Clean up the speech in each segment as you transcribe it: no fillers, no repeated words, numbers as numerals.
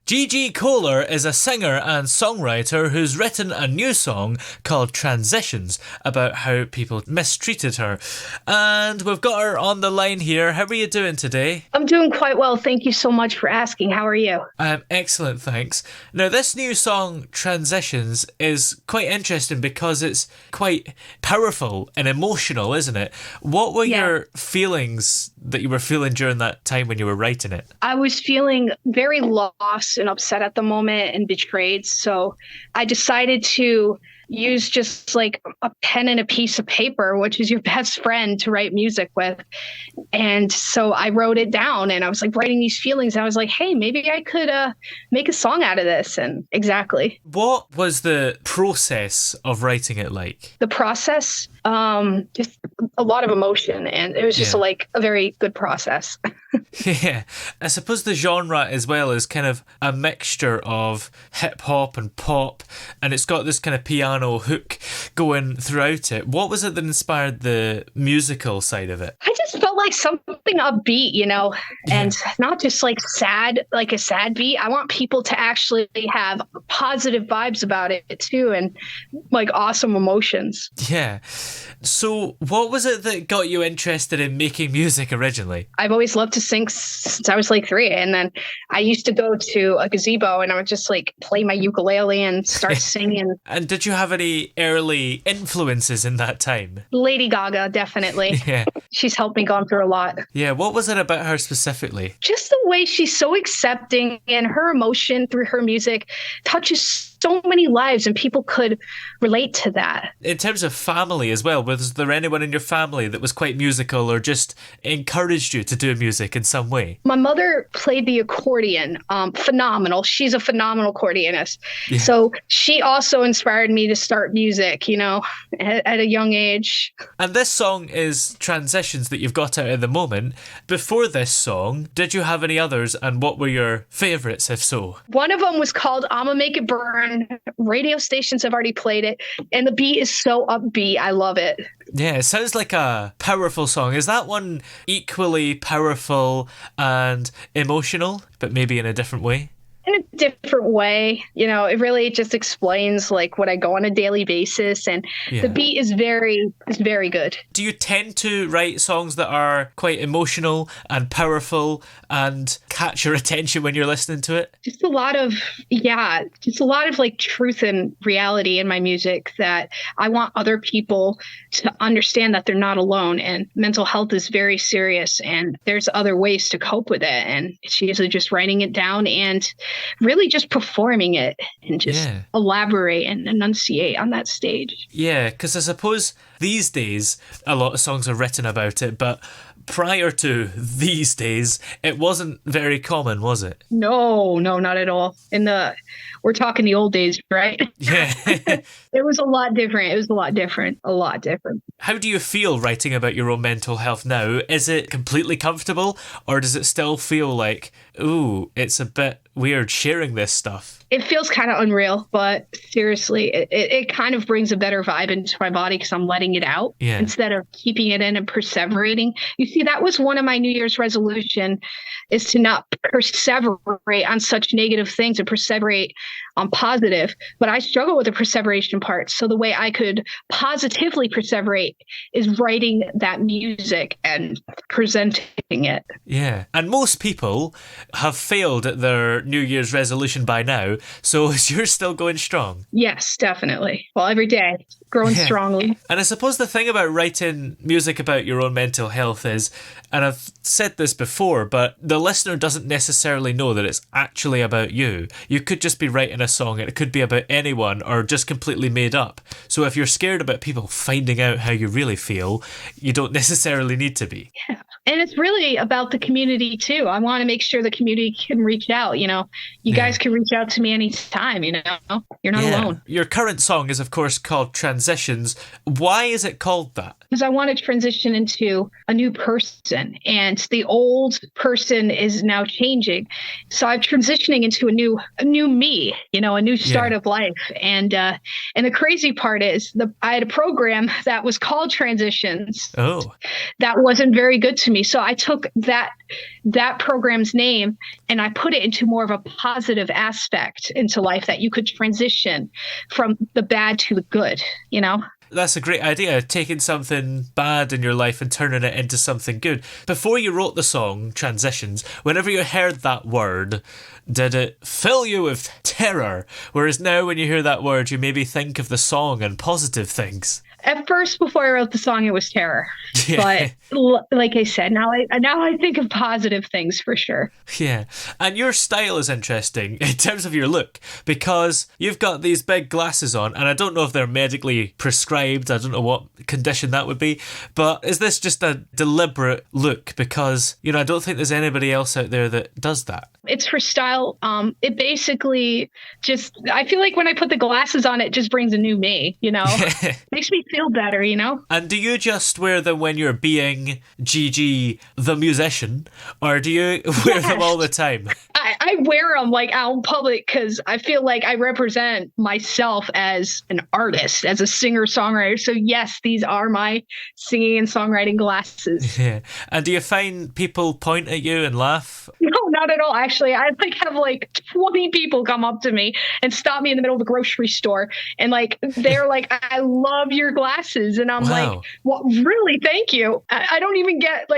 Gigi Kohler is a singer and songwriter who's written a new song called Transitions about how people mistreated her. And we've got her on the line here. How are you doing today? I'm doing quite well. Thank you so much for asking. How are you? I'm excellent, thanks. Now, this new song, Transitions, is quite interesting because it's quite powerful and emotional, isn't it? What were your feelings that you were feeling during that time when you were writing it? I was feeling very lost and upset at the moment and betrayed. So I decided to use just like a pen and a piece of paper, which is your best friend to write music with. And so I wrote it down and I was like writing these feelings. And I was like, hey, maybe I could make a song out of this. And exactly. What was the process of writing it like? The process, just a lot of emotion. And it was just like a very good process. Yeah, I suppose the genre as well is kind of a mixture of hip hop and pop, and it's got this kind of piano hook going throughout it. What was it that inspired the musical side of it? I just felt like something upbeat, and not just like sad, like a sad beat. I want people to actually have positive vibes about it too, and like awesome emotions. Yeah. So what was it that got you interested in making music originally? I've always loved to sing since I was like 3. And then I used to go to a gazebo and I would just like play my ukulele and start singing. And did you have any early influences in that time? Lady Gaga, definitely. Yeah. She's helped me gone through a lot. Yeah. What was it about her specifically? Just the way she's so accepting, and her emotion through her music touches so many lives, and people could relate to that. In terms of family as well, was there anyone in your family that was quite musical or just encouraged you to do music in some way? My mother played the accordion. Phenomenal. She's a phenomenal accordionist. Yeah. So she also inspired me to start music, at a young age. And this song is Transitions that you've got out at the moment. Before this song, did you have any others, and what were your favourites, if so? One of them was called I'ma Make It Burn. Radio stations have already played it, and the beat is so upbeat. I love it. Yeah, it sounds like a powerful song. Is that one equally powerful and emotional, but maybe in a different way? In a different way, it really just explains like what I go on a daily basis, and the beat is very good. Do you tend to write songs that are quite emotional and powerful and catch your attention when you're listening to it? Just a lot of like truth and reality in my music, that I want other people to understand that they're not alone, and mental health is very serious, and there's other ways to cope with it. And it's usually just writing it down and really just performing it and just elaborate and enunciate on that stage. Yeah, because I suppose these days a lot of songs are written about it, but prior to these days, it wasn't very common, was it? No, not at all. We're talking the old days, right? Yeah. It was a lot different. A lot different. How do you feel writing about your own mental health now? Is it completely comfortable, or does it still feel like, ooh, it's a bit weird sharing this stuff? It feels kind of unreal, but seriously, it kind of brings a better vibe into my body because I'm letting it out instead of keeping it in and perseverating. You see, that was one of my New Year's resolution, is to not perseverate on such negative things and perseverate on positive. But I struggle with the perseveration part. So the way I could positively perseverate is writing that music and presenting it. Yeah. And most people have failed at their New Year's resolution by now. So is yours still going strong? Yes, definitely. Well, every day, growing strongly. And I suppose the thing about writing music about your own mental health is, and I've said this before, but the listener doesn't necessarily know that it's actually about you. You could just be writing a song and it could be about anyone or just completely made up. So if you're scared about people finding out how you really feel, you don't necessarily need to be. Yeah. And it's really about the community too. I want to make sure the community can reach out. You guys can reach out to me anytime. You're not alone. Your current song is, of course, called Transitions. Why is it called that? Because I want to transition into a new person, and the old person is now changing. So I'm transitioning into a new me, a new start of life. And the crazy part is I had a program that was called Transitions. Oh. That wasn't very good to me. So I took that program's name and I put it into more of a positive aspect into life, that you could transition from the bad to the good, That's a great idea, taking something bad in your life and turning it into something good. Before you wrote the song, Transitions, whenever you heard that word, did it fill you with terror? Whereas now when you hear that word, you maybe think of the song and positive things. At first, before I wrote the song, it was terror. Yeah. But like I said, now I think of positive things for sure. Yeah. And your style is interesting in terms of your look, because you've got these big glasses on, and I don't know if they're medically prescribed. I don't know what condition that would be. But is this just a deliberate look? Because, I don't think there's anybody else out there that does that. It's for style. It basically I feel like when I put the glasses on, it just brings a new me, Makes me feel better, And do you just wear them when you're being Gigi the musician, or do you wear them all the time? I wear them like out in public because I feel like I represent myself as an artist, as a singer-songwriter. So yes, these are my singing and songwriting glasses. Yeah. And do you find people point at you and laugh? No, not at all. Actually, I have 20 people come up to me and stop me in the middle of a grocery store. And they're like, I love your glasses. And I'm like, well, really? Thank you. I don't even get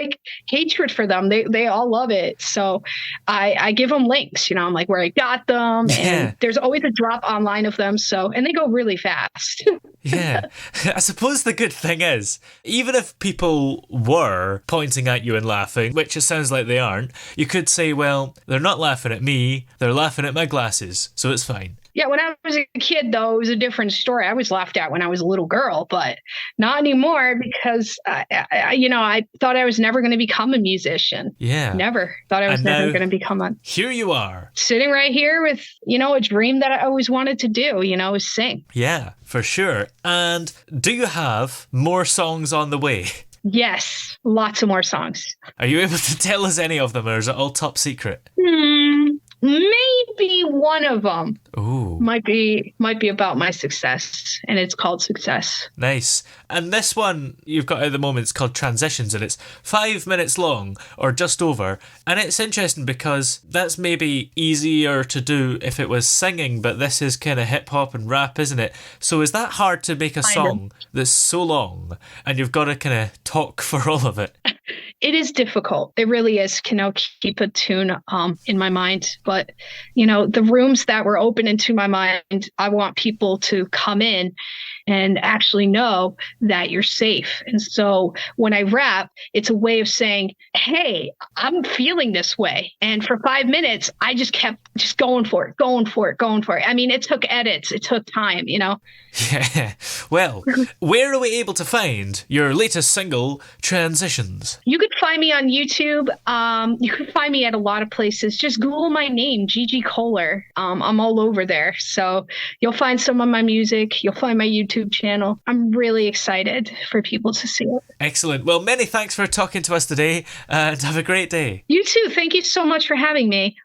hatred for them. They all love it. So I give them links, I'm like where I got them. And there's always a drop online of them. And they go really fast. Yeah. I suppose the good thing is, even if people were pointing at you and laughing, which it sounds like they aren't, you could say, well, they're not laughing at me, they're laughing at my glasses, so it's fine. Yeah, when I was a kid, though, it was a different story. I was laughed at when I was a little girl, but not anymore because, I thought I was never going to become a musician. Yeah. Never. Thought I was never going to become one. Here you are. Sitting right here with, a dream that I always wanted to do, is sing. Yeah, for sure. And do you have more songs on the way? Yes, lots of more songs. Are you able to tell us any of them, or is it all top secret? Maybe one of them. Ooh. Might be about my success, and it's called Success. Nice. And this one you've got at the moment is called Transitions, and it's 5 minutes long or just over. And it's interesting because that's maybe easier to do if it was singing, but this is kind of hip hop and rap, isn't it? So is that hard to make a song that's so long and you've got to kind of talk for all of it? It is difficult. It really is. Keep a tune in my mind. But, the rooms that were open into my mind, I want people to come in and actually know that you're safe. And so when I rap, it's a way of saying, hey, I'm feeling this way. And for 5 minutes, I just kept going for it. I mean, it took edits. It took time, Yeah. Well, where are we able to find your latest single, Transitions? You could find me on YouTube. You can find me at a lot of places. Just Google my name, Gigi Kohler. I'm all over there. So you'll find some of my music. You'll find my YouTube channel. I'm really excited for people to see it. Excellent. Well, many thanks for talking to us today, and have a great day. You too. Thank you so much for having me.